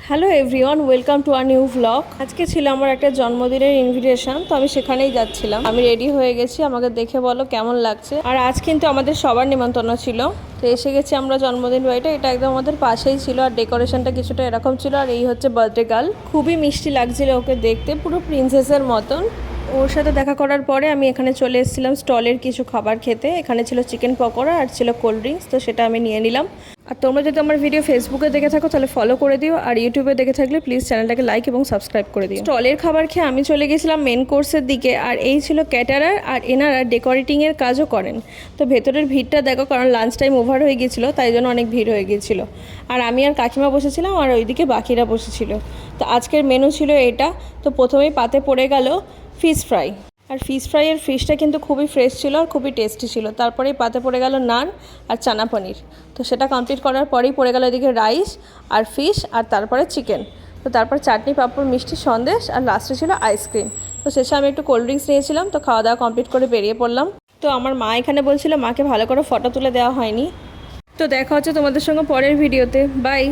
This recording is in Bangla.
Hello everyone, welcome to our new vlog. আজকে ছিল আমার একটা জন্মদিনের ইনভিটেশন, তো আমি সেখানেই যাচ্ছিলাম। আমি রেডি হয়ে গেছি, আমাকে দেখে বলো কেমন লাগছে। আর আজ কিন্তু আমাদের সবার নিমন্ত্রণ ছিল, তো এসে গেছি আমরা জন্মদিন বাড়িটা। এটা একদম আমাদের পাশেই ছিল, আর ডেকোরেশনটা কিছুটা এরকম ছিল। আর এই হচ্ছে বার্থডে গার্ল, খুবই মিষ্টি লাগছিল ওকে দেখতে, পুরো প্রিন্সেসের মতন। ওর সাথে দেখা করার পরে আমি এখানে চলে এসেছিলাম স্টলের কিছু খাবার খেতে। এখানে ছিল চিকেন পকোড়া আর ছিল কোল্ড ড্রিঙ্কস, তো সেটা আমি নিয়ে নিলাম। আর তোমরা যদি আমার ভিডিও ফেসবুকে দেখে থাকো তাহলে ফলো করে দিও, আর ইউটিউবে দেখে থাকলে প্লিজ চ্যানেলটাকে লাইক এবং সাবস্ক্রাইব করে দিও। স্টলের খাবার খেয়ে আমি চলে গেছিলাম মেন কোর্সের দিকে। আর এই ছিল ক্যাটারার, আর এনারা ডেকোরেটিংয়ের কাজও করেন। তো ভেতরের ভিড়টা দেখো, কারণ লাঞ্চ টাইম ওভার হয়ে গিয়েছিলো, তাই জন্য অনেক ভিড় হয়ে গিয়েছিলো। আর আমি আর কাকিমা বসেছিলাম, আর ওইদিকে বাকিরা বসেছিল। তো আজকের মেনু ছিল এটা। তো প্রথমেই পাতে পড়ে গেল ফিশ ফ্রাই। আর ফিশ ফ্রাইয়ের ফিশটা কিন্তু খুবই ফ্রেশ ছিল আর খুবই টেস্টি ছিল। তারপরেই পাতে পড়ে গেল নান আর চানা পনির। তো সেটা কমপ্লিট করার পরেই পড়ে গেল এদিকে রাইস আর ফিশ, আর তারপরে চিকেন। তো তারপর চাটনি, পাঁপড়, মিষ্টি, সন্দেশ, আর লাস্টে ছিল আইসক্রিম। তো শেষে আমি একটু কোল্ড ড্রিঙ্কস নিয়েছিলাম। তো খাওয়া দাওয়া কমপ্লিট করে বেরিয়ে পড়লাম। তো আমার মা এখানে বলছিল মাকে ভালো করে ফটো তুলে দেওয়া হয়নি। তো দেখা হচ্ছে তোমাদের সঙ্গে পরের ভিডিওতে। বাই।